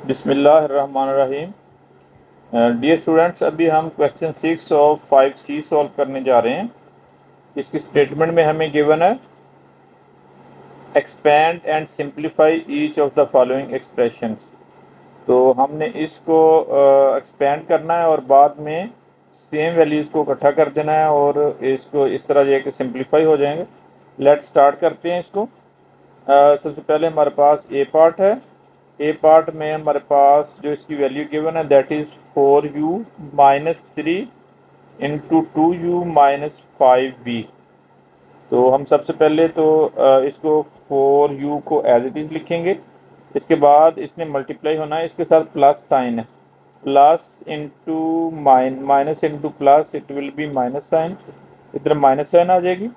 बिस्मिल्लाहिर्रहमानिर्रहीम। Dear students, अभी हम क्वेश्चन 6 ऑफ 5C सॉल्व करने जा रहे हैं। इसकी स्टेटमेंट में हमें गिवन है expand and simplify each of the following expressions. तो हमने इसको एक्सपेंड करना है और बाद में सेम वैल्यूज़ को इकट्ठा कर देना है और इसको इस तरह ये कि सिंप्लीफाई हो जाएंगे। लेट स्टार्ट करते हैं इसको। सबसे पहले हमारे पास ए पार्ट है। ए पार्ट में हमारे पास जो इसकी वैल्यू गिवन है that is 4u-3 into 2u-5v। तो हम सबसे पहले तो इसको 4u को एज इट इज़ लिखेंगे। इसके बाद इसने मल्टीप्लाई होना है, इसके साथ प्लस साइन है, plus into minus into plus, it will be minus sign, इधर माइनस साइन आ जाएगी।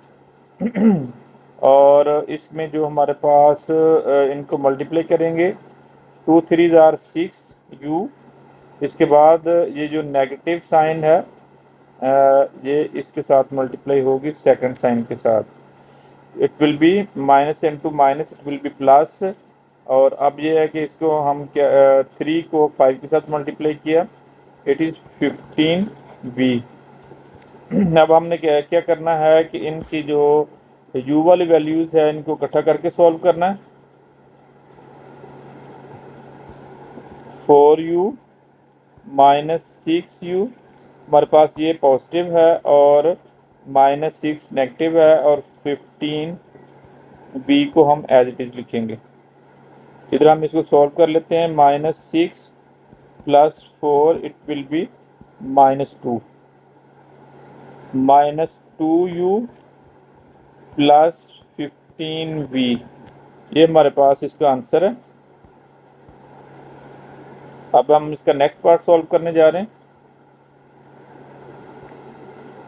और इसमें जो हमारे पास इनको मल्टीप्लाई करेंगे, 2 3 आर 6u। इसके बाद ये जो नेगेटिव साइन है ये इसके साथ मल्टीप्लाई होगी सेकंड साइन के साथ, it will be minus into minus, it will be plus. और अब ये है कि इसको हम क्या 3 को 5 के साथ मल्टीप्लाई किया, इट इज़ 15v। अब हमने क्या क्या करना है कि इनकी जो u वाली वैल्यूज़ है इनको इकट्ठा करके सॉल्व करना है। 4u माइनस 6u, हमारे पास ये पॉजिटिव है और -6 नेगेटिव है, और 15b को हम एज इट इज़ लिखेंगे। इधर हम इसको सॉल्व कर लेते हैं। -6 + 4 it will be -2, -2u + 15v, ये हमारे पास इसका आंसर है। अब हम इसका नेक्स्ट पार्ट सॉल्व करने जा रहे हैं।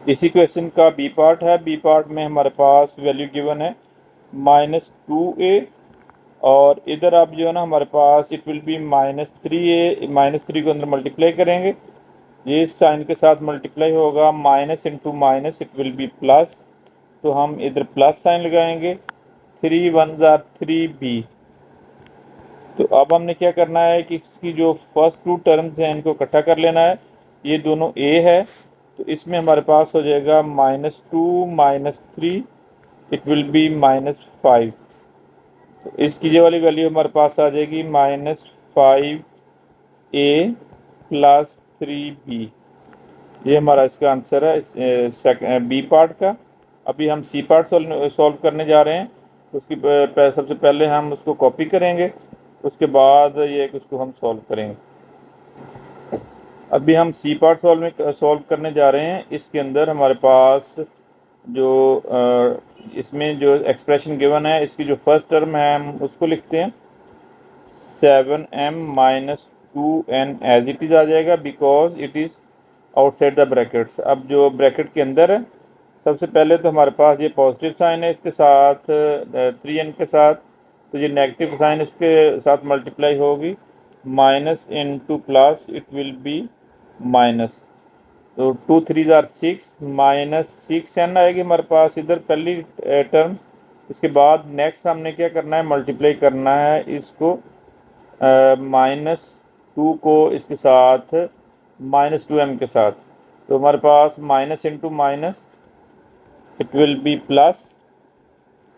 इसी क्वेश्चन का बी पार्ट है। बी पार्ट में हमारे पास वैल्यू गिवन है -2a, और इधर आप जो है ना हमारे पास इट विल बी -3a, -3 को अंदर मल्टीप्लाई करेंगे, ये इस साइन के साथ मल्टीप्लाई होगा, minus into minus it will be plus, तो हम इधर प्लस साइन लगाएंगे, 3 1 आर 3b। तो अब हमने क्या करना है कि इसकी जो फर्स्ट टू टर्म्स हैं इनको इकट्ठा कर लेना है। ये दोनों a है, तो इसमें हमारे पास हो जाएगा -2 -3, इट विल बी -5। तो इसकी ये वाली वैल्यू हमारे पास आ जाएगी -5a + 3b। ये हमारा इसका आंसर है बी पार्ट का। अभी हम सी पार्ट सॉल्व करने जा रहे हैं। उसकी सबसे पहले हम उसको कॉपी करेंगे, उसके बाद ये उसको हम सॉल्व करेंगे। अभी हम सी पार्ट सॉल्व करने जा रहे हैं। इसके अंदर हमारे पास जो इसमें जो एक्सप्रेशन गिवन है, इसकी जो फर्स्ट टर्म है हम उसको लिखते हैं 7m - 2n as it is आ जाएगा, because it is outside the brackets. अब जो ब्रैकेट के अंदर है, सबसे पहले तो हमारे पास ये पॉजिटिव साइन है इसके साथ 3n के साथ, तो ये नेगेटिव साइन इसके साथ मल्टीप्लाई होगी, minus into plus, it will be minus. तो 2 3 आर 6, -6n आएगी हमारे पास इधर पहली टर्म। इसके बाद नेक्स्ट हमने क्या करना है, मल्टीप्लाई करना है इसको -2 को इसके साथ -2m के साथ, तो हमारे पास minus into minus it will be plus,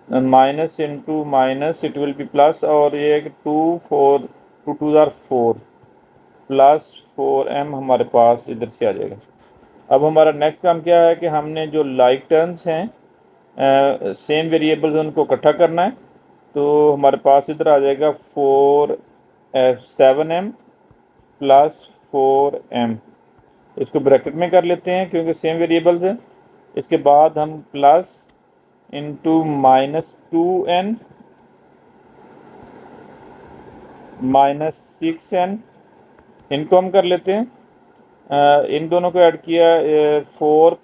minus into minus it will be plus, और ये 2 2 आर 4 + 4m हमारे पास इधर से आ जाएगा। अब हमारा नेक्स्ट काम क्या है कि हमने जो लाइक टर्म्स हैं सेम वेरिएबल्स उनको इकट्ठा करना है। तो हमारे पास इधर आ जाएगा 7m + 4m, इसको ब्रैकेट में कर लेते हैं क्योंकि सेम वेरिएबल्स हैं। इसके बाद हम प्लस इंटू -2n -6n, इनको हम कर लेते हैं। इन दोनों को ऐड किया, 4 +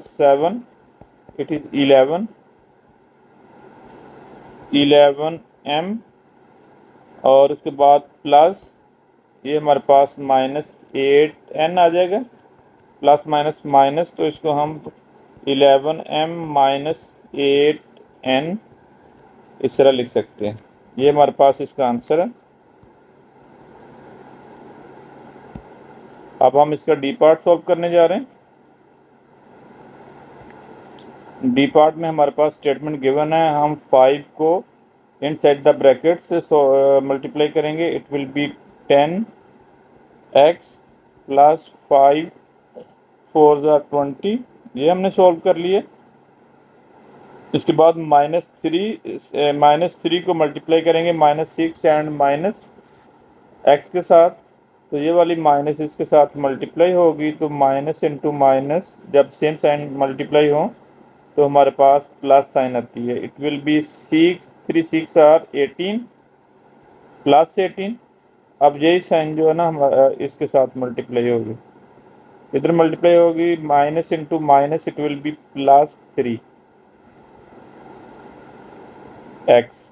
7 इट इज़ 11m, और उसके बाद प्लस ये हमारे पास -8n आ जाएगा, प्लस माइनस माइनस, तो इसको हम 11m - 8n इस तरह लिख सकते हैं। ये हमारे पास इसका आंसर है। अब हम इसका डी पार्ट सॉल्व करने जा रहे हैं। डी पार्ट में हमारे पास स्टेटमेंट गिवन है, हम 5 को इनसाइड द ब्रैकेट से मल्टीप्लाई करेंगे। It will B 10x plus 5 4 ज़ा 20, ये हमने सॉल्व कर लिए। इसके बाद -3 को मल्टीप्लाई करेंगे -6 एंड -x के साथ, तो ये वाली माइनस इसके साथ मल्टीप्लाई होगी, तो माइनस इंटू माइनस जब सेम साइन मल्टीप्लाई हो तो हमारे पास प्लस साइन आती है। It will be 6 3 6 are 18 plus 18। अब यही साइन जो है ना हमारा इसके साथ मल्टीप्लाई होगी, इधर मल्टीप्लाई होगी, minus into minus it will B +3 x।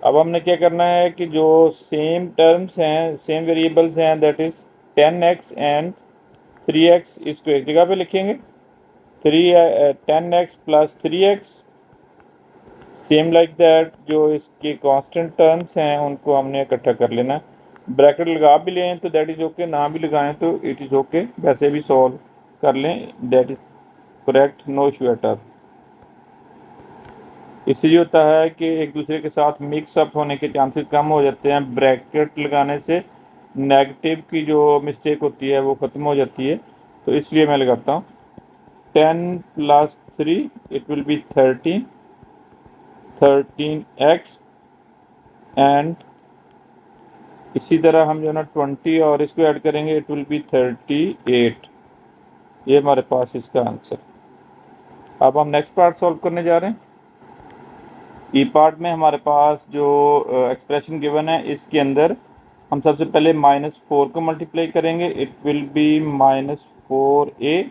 अब हमने क्या करना है कि जो सेम टर्म्स हैं, सेम वेरिएबल्स हैं, that is 10x and 3x, इसको एक जगह पे लिखेंगे। 10x plus 3x, same like that जो इसके कांस्टेंट टर्म्स हैं उनको हमने इकट्ठा कर लेना है। ब्रैकेट लगा भी लें तो दैट इज़ ओके, ना भी लगाएं तो इट इज़ ओके, वैसे भी सॉल्व कर लें, that is correct, no issue at all. इससे ये होता है कि एक दूसरे के साथ मिक्स अप होने के चांसेस कम हो जाते हैं। ब्रैकेट लगाने से नेगेटिव की जो मिस्टेक होती है वो ख़त्म हो जाती है, तो इसलिए मैं लगाता हूँ 10 plus 3 it will B 13x and इसी तरह हम जो है ना 20 और इसको ऐड करेंगे, इट विल बी 38। ये हमारे पास इसका आंसर। अब हम नेक्स्ट पार्ट सॉल्व करने जा रहे हैं। ई पार्ट में हमारे पास जो एक्सप्रेशन गिवन है, इसके अंदर हम सबसे पहले -4 को मल्टीप्लाई करेंगे। It will B -4a।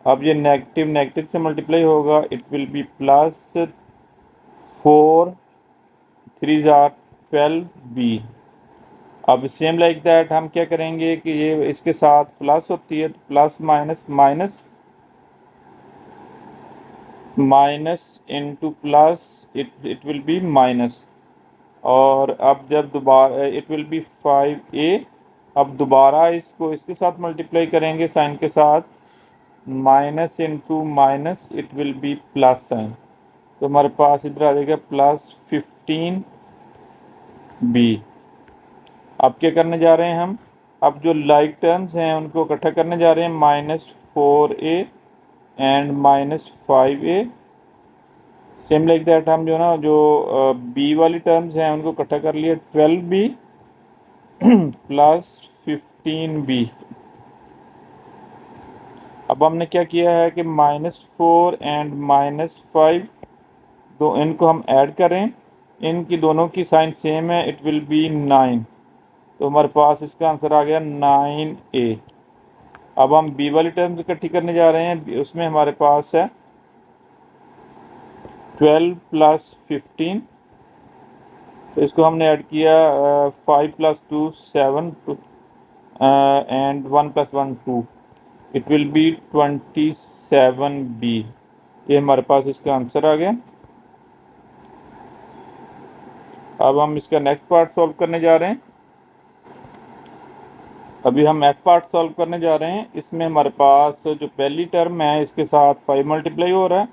अब ये नेगेटिव नेगेटिव से मल्टीप्लाई होगा, इट विल बी +4 3 ज़ा 12b। अब सेम लाइक दैट हम क्या करेंगे कि ये इसके साथ प्लस होती है, तो plus minus minus minus into plus it will be minus. और अब जब दोबारा इट विल बी 5a, अब दोबारा इसको इसके साथ मल्टीप्लाई करेंगे साइन के साथ, minus into minus it will be plus sign, तो हमारे पास इधर आ जाएगा +15b। अब क्या करने जा रहे हैं हम, अब जो लाइक टर्म्स हैं उनको इकट्ठा करने जा रहे हैं, -4a and -5a। Same like that हम जो ना जो b वाली टर्म्स हैं उनको इकट्ठा कर लिए, 12b प्लस 15b। अब हमने क्या किया है कि -4 एंड -5 दो इनको हम ऐड करें, इनकी दोनों की साइन सेम है, इट विल बी 9, तो हमारे पास इसका आंसर आ गया 9a। अब हम b वाली टर्म्स इकट्ठी करने जा रहे हैं, उसमें हमारे पास है 12 प्लस 15, तो इसको हमने ऐड किया 5 + 2 7 and 1 + 1 2, it will B 27b। ये हमारे पास इसका आंसर आ गया। अब हम इसका नेक्स्ट पार्ट सॉल्व करने जा रहे हैं। अभी हम एफ पार्ट सॉल्व करने जा रहे हैं। इसमें हमारे पास जो पहली टर्म है इसके साथ 5 मल्टीप्लाई हो रहा है,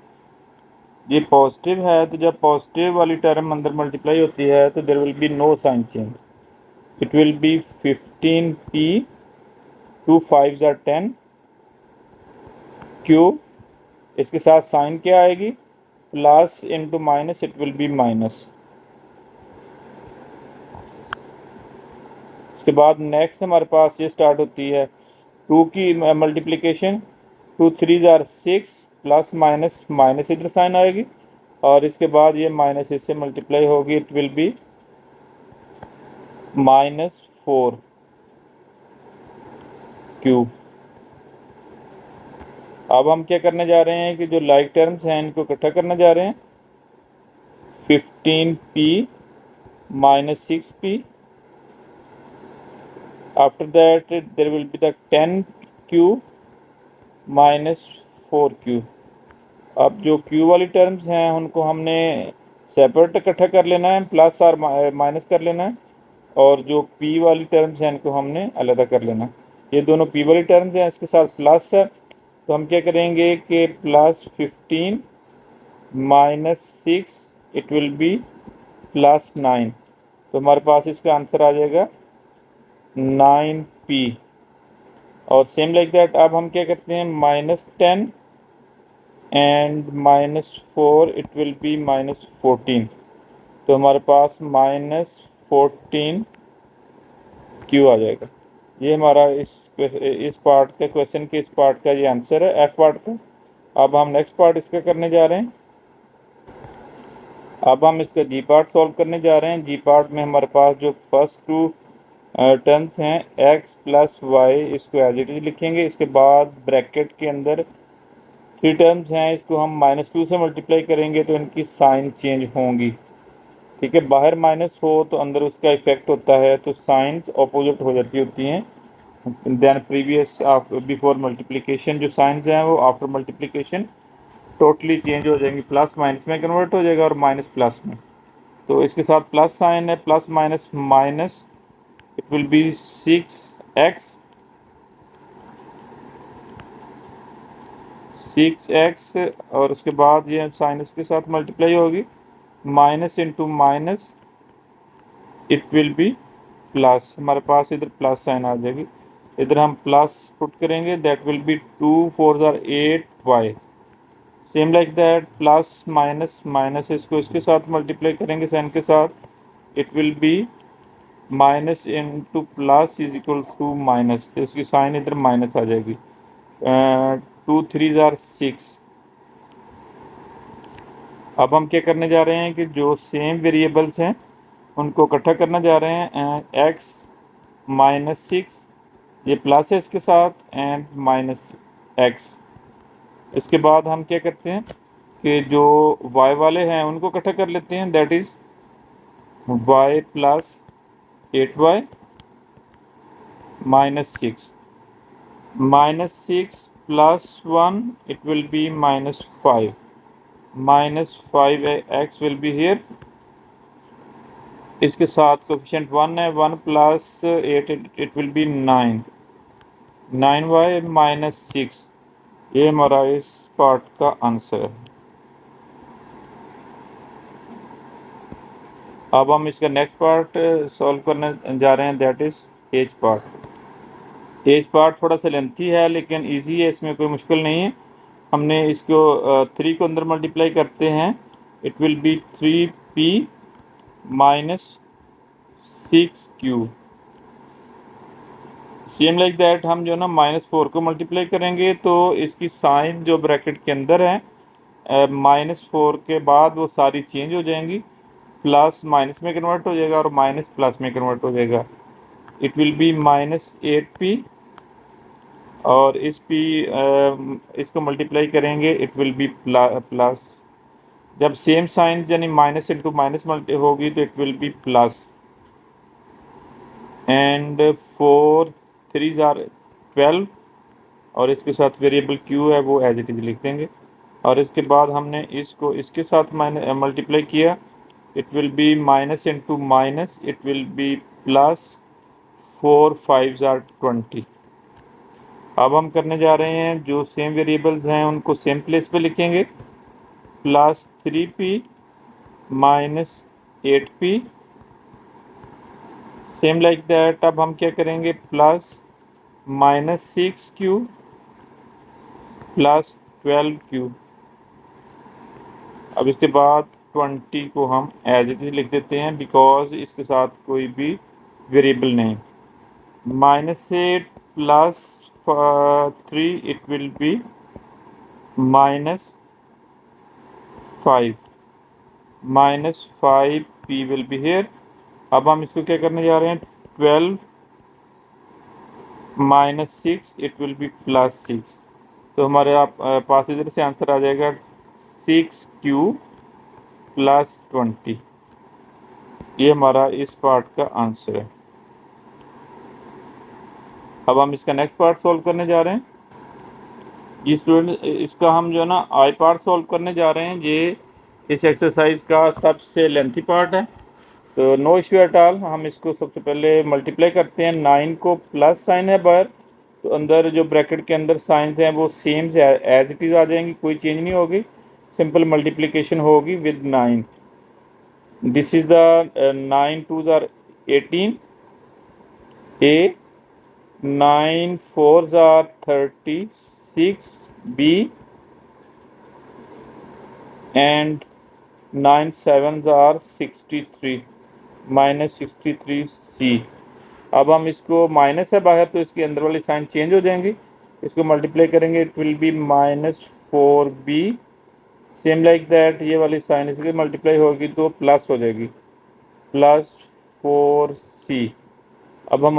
ये पॉजिटिव है, तो जब पॉजिटिव वाली टर्म अंदर मल्टीप्लाई होती है तो there will be no sign change, it will be 15p 2 5 ज़ा 10 q। इसके साथ साइन क्या आएगी, plus into minus it will be minus. उसके बाद नेक्स्ट हमारे पास ये स्टार्ट होती है 2 की मल्टीप्लिकेशन, 2 3 ज़ा 6 प्लस माइनस माइनस इधर साइन आएगी, और इसके बाद ये माइनस इससे मल्टीप्लाई होगी, इट विल बी -4q। अब हम क्या करने जा रहे हैं कि जो लाइक टर्म्स हैं इनको इकट्ठा करने जा रहे हैं, 15p -6p। After that there will be the 10q -4q। अब जो q वाली टर्म्स हैं उनको हमने सेपरेट इकट्ठा कर लेना है, प्लस और माइनस कर लेना है, और जो p वाली टर्म्स हैं इनको हमने अलग कर लेना है। ये दोनों पी वाली टर्म्स हैं, इसके साथ प्लस है, तो हम क्या करेंगे कि +15 -6 इट विल बी +9। तो हमारे पास इसका आंसर आ जाएगा 9p। और सेम लाइक दैट अब हम क्या करते हैं -10 एंड -4 इट विल बी -14। तो हमारे पास -14 क्यू आ जाएगा। ये हमारा इस पार्ट का क्वेश्चन के इस पार्ट का ये आंसर है, एफ पार्ट का। अब हम नेक्स्ट पार्ट इसका करने जा रहे हैं। अब हम इसका जी पार्ट सॉल्व करने जा रहे हैं। जी पार्ट में हमारे पास जो फर्स्ट टू टर्म्स हैं x + y, इसको एज इट इज लिखेंगे। इसके बाद ब्रैकेट के अंदर 3 टर्म्स हैं, इसको हम -2 से मल्टीप्लाई करेंगे तो इनकी साइन चेंज होंगी। ठीक है, बाहर माइनस हो तो अंदर उसका इफेक्ट होता है, तो साइंस ऑपोजिट हो जाती होती हैं देन प्रीवियस बिफोर मल्टीप्लिकेशन। जो साइंस हैं वो आफ्टर मल्टीप्लिकेशन टोटली चेंज हो जाएंगी, प्लस माइनस में कन्वर्ट हो जाएगा और माइनस प्लस में। तो इसके साथ प्लस साइन है, plus minus minus, it will B 6x और उसके बाद ये साइनस के साथ मल्टीप्लाई होगी, minus into minus it will be plus. हमारे पास इधर प्लस साइन आ जाएगी, इधर हम प्लस पुट करेंगे, that will be 2 4 8y। Same like that plus minus minus, इसको इसके साथ मल्टीप्लाई करेंगे साइन के साथ, it will be minus into plus is equal to minus, तो इसकी साइन इधर माइनस आ जाएगी। 2 3 6। अब हम क्या करने जा रहे हैं कि जो सेम वेरिएबल्स हैं उनको इकट्ठा करना जा रहे हैं। x -6, ये प्लस है इसके साथ, एंड -x। इसके बाद हम क्या करते हैं कि जो y वाले हैं उनको इकट्ठा कर लेते हैं, that is y + 8y -6। -6 + 1 it will be -5, -5x will be here। इसके साथ कोफिशिएंट 1 है, 1 + 8 इट विल बी 9, 9y -6। ये हमारा इस पार्ट का आंसर है। अब हम इसका नेक्स्ट पार्ट सॉल्व करने जा रहे हैं, that is S part. S part थोड़ा सा लेंथी है लेकिन इजी है, इसमें कोई मुश्किल नहीं है। हमने इसको 3 को अंदर मल्टीप्लाई करते हैं, it will B 3p -6q। Same like that हम जो ना -4 को मल्टीप्लाई करेंगे तो इसकी साइन जो ब्रैकेट के अंदर है -4 के बाद वो सारी चेंज हो जाएंगी, प्लस माइनस में कन्वर्ट हो जाएगा और माइनस प्लस में कन्वर्ट हो जाएगा। इट विल बी -8p और इस p इसको मल्टीप्लाई करेंगे, इट विल बी प्लस। जब सेम साइन यानी माइनस इंटू माइनस मल्टी होगी तो it will be plus. And 4 3 12 और इसके साथ वेरिएबल q है वो एज इट इज लिख देंगे। और इसके बाद हमने इसको इसके साथ मल्टीप्लाई किया, it will be minus into minus it will be plus 4 5 20। अब हम करने जा रहे हैं जो सेम वेरिएबल्स हैं उनको सेम प्लेस पे लिखेंगे, +3p -8p। Same like that अब हम क्या करेंगे, +-6q +12q। अब इसके बाद 20 को हम एज इट इज लिख देते हैं बिकॉज इसके साथ कोई भी वेरिएबल नहीं। -8 +3 it will B -5, -5p will be here. अब हम इसको क्या करने जा रहे हैं, 12 -6 इट विल बी +6। तो हमारे पास इधर से आंसर आ जाएगा 6q +20। ये हमारा इस पार्ट का आंसर है। अब हम इसका नेक्स्ट पार्ट सॉल्व करने जा रहे हैं। ये स्टूडेंट इसका हम जो है ना आई पार्ट सॉल्व करने जा रहे हैं। ये इस एक्सरसाइज का सबसे लेंथी पार्ट है, तो नो इश्यू एट ऑल। हम इसको सबसे पहले मल्टीप्लाई करते हैं, 9 को प्लस साइन है बाहर तो अंदर जो ब्रैकेट के अंदर साइंस हैं वो सेम एज इट इज़ आ जाएंगी, कोई चेंज नहीं होगी, सिंपल मल्टीप्लिकेशन होगी with 9। This is the 9 2s are 18 a, 9 4s are 36 b, and 9 7s are 63 -63 c. अब हम इसको माइनस है बाहर तो इसके अंदर वाली साइन चेंज हो जाएंगी, इसको मल्टीप्लाई करेंगे, it will B -4b। Same like that ये वाली साइन इसकी मल्टीप्लाई होगी तो प्लस हो जाएगी, +4c। अब हम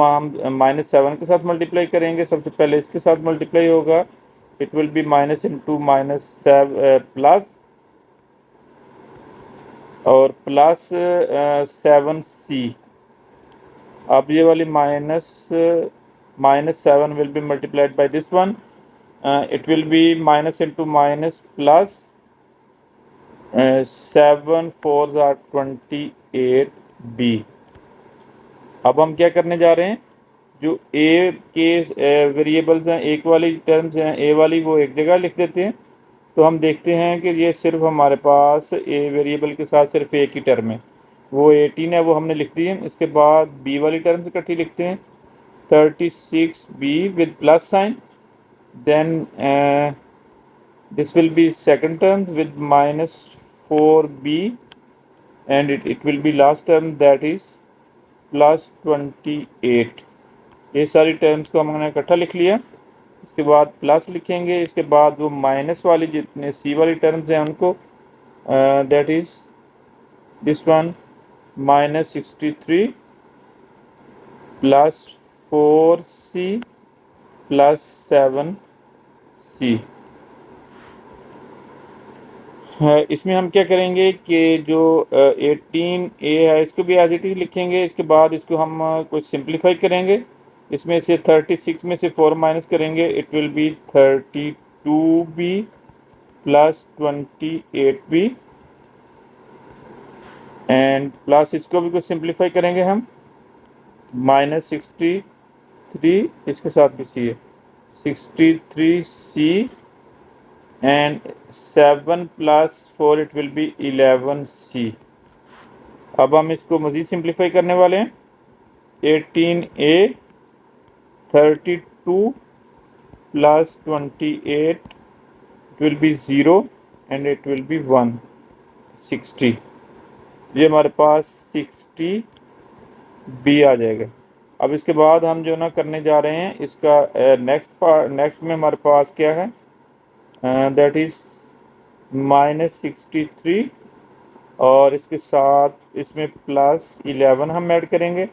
-7 के साथ मल्टीप्लाई करेंगे, सबसे पहले इसके साथ मल्टीप्लाई होगा, it will be minus into plus और +7c। अब ये वाली -7 will be multiplied by this one, it will be minus into minus plus 7 4s are 28b। अब हम क्या करने जा रहे हैं, जो ए के वेरिएबल्स हैं, एक वाली टर्म्स हैं ए वाली, वो एक जगह लिख देते हैं। तो हम देखते हैं कि ये सिर्फ हमारे पास ए वेरिएबल के साथ सिर्फ एक ही टर्म है, वो 18 है, वो हमने लिख दी है। इसके बाद बी वाली टर्म्स इकट्ठी लिखते हैं, 36b with plus sign, then this will be second term with -4b, and it will be last term that is +28। ये सारी टर्म्स को हमने इकट्ठा लिख लिया। इसके बाद प्लस लिखेंगे, इसके बाद वो माइनस वाली जितने सी वाली टर्म्स हैं उनको, that is this one -63 +4c +7c। इसमें हम क्या करेंगे कि जो 18a है इसको भी एज इट इज़ लिखेंगे, इसके बाद इसको हम कुछ सिंप्लीफाई करेंगे, इसमें से 36 में से 4 माइनस करेंगे, it will B 32b +28b, and plus इसको भी कुछ सिंप्लीफाई करेंगे हम, -63 इसके साथ भी सी है, 63c, and 7 + 4 it will B 11c। अब हम इसको मज़ीद सिंप्लीफाई करने वाले हैं, 18a 32 + 28 it will B 0 and it will B 1 60। ये हमारे पास 60b आ जाएगा। अब इसके बाद हम जो ना करने जा रहे हैं इसका नेक्स्ट में हमारे पास क्या है, दैट इज़ -63, और इसके साथ इसमें +11 हम ऐड करेंगे,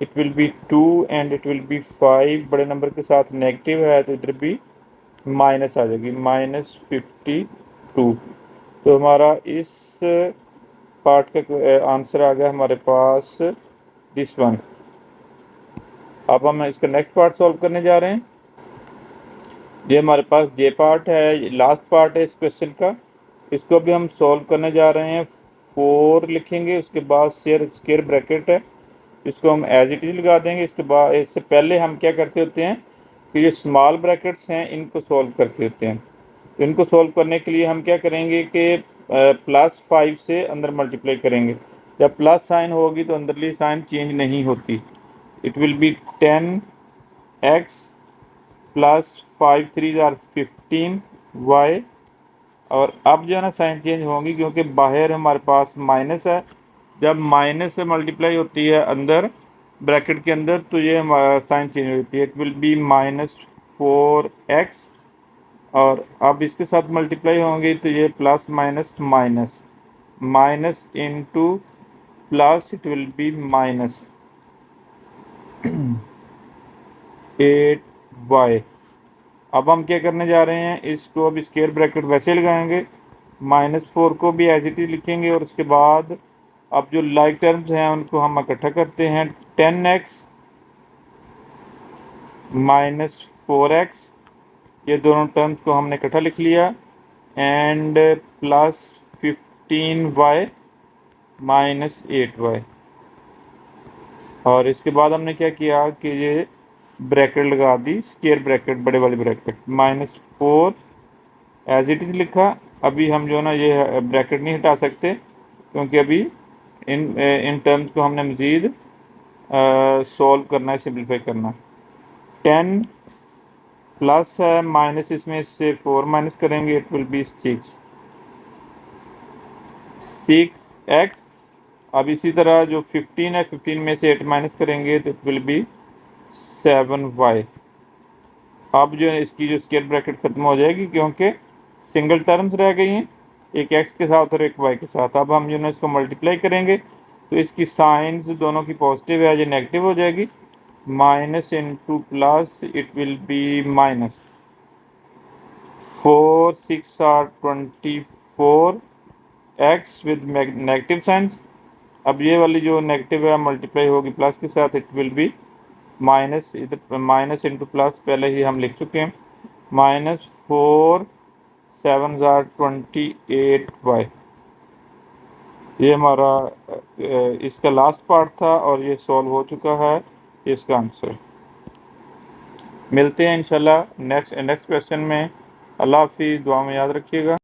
it will be 2 and it will B 5, बड़े नंबर के साथ नेगेटिव है तो इधर भी माइनस आ जाएगी, -52। तो हमारा इस पार्ट का आंसर आ गया हमारे पास दिस वन। अब हम इसका नेक्स्ट पार्ट सॉल्व करने जा रहे हैं। ये हमारे पास जे पार्ट है, लास्ट पार्ट है इस क्वेश्चन का, इसको भी हम सॉल्व करने जा रहे हैं। 4 लिखेंगे, उसके बाद स्क्वायर ब्रैकेट है, इसको हम एज इट इज लगा देंगे। इसके बाद इससे पहले हम क्या करते होते हैं कि ये स्मॉल ब्रैकेट्स हैं इनको सॉल्व करते होते हैं। तो इनको सॉल्व करने के लिए हम क्या करेंगे कि +5 से अंदर मल्टीप्लाई करेंगे, जब प्लस साइन होगी तो अंदरली साइन चेंज नहीं होती, it will B 10x +5 3s are 15y। और अब जो है ना साइन चेंज होंगी क्योंकि बाहर हमारे पास माइनस है, जब माइनस से मल्टीप्लाई होती है अंदर ब्रैकेट के अंदर तो ये साइन चेंज होती है, इट विल बी -4x, और अब इसके साथ मल्टीप्लाई होंगी तो ये plus minus minus, minus into plus, it will B -8y। अब हम क्या करने जा रहे हैं, इसको अब स्क्वायर ब्रैकेट वैसे लगाएंगे, -4 को भी एज इट इज लिखेंगे, और उसके बाद अब जो लाइक टर्म्स हैं उनको हम इकट्ठा करते हैं, 10x -4x, ये दोनों टर्म्स को हमने इकट्ठा लिख लिया, एंड +15y -8y। और इसके बाद हमने क्या किया कि ये ब्रैकेट लगा दी, स्क्वायर ब्रैकेट बड़े वाली ब्रैकेट, -4 एज इट इज़ लिखा। अभी हम जो ना ये ब्रैकेट नहीं हटा सकते क्योंकि अभी इन टर्म्स को हमने मज़ीद सॉल्व करना है, सिंप्लीफाई करना है। 10 प्लस है माइनस, इसमें से 4 माइनस करेंगे, इट विल बी 6x। अब इसी तरह जो 15 है, 15 में से 8 माइनस करेंगे तो इट विल बी 7y। अब जो है इसकी जो स्क्वायर ब्रैकेट खत्म हो जाएगी क्योंकि सिंगल टर्म्स रह गई हैं, एक x के साथ और एक y के साथ। अब हम जो है इसको मल्टीप्लाई करेंगे तो इसकी साइंस दोनों की पॉजिटिव है, ये नेगेटिव हो जाएगी। Minus into plus, it will be minus 4 6 are 24 x with negative signs. अब ये वाली जो नेगेटिव है मल्टीप्लाई होगी प्लस के साथ, इट विल बी माइनस, इधर माइनस इंटू प्लस पहले ही हम लिख चुके हैं, -4 7 जार 28y। ये हमारा इसका लास्ट पार्ट था और ये सॉल्व हो चुका है, इसका आंसर। मिलते हैं इंशाल्लाह नेक्स्ट क्वेश्चन में। अल्लाह हाफिज़, दुआ में याद रखिएगा।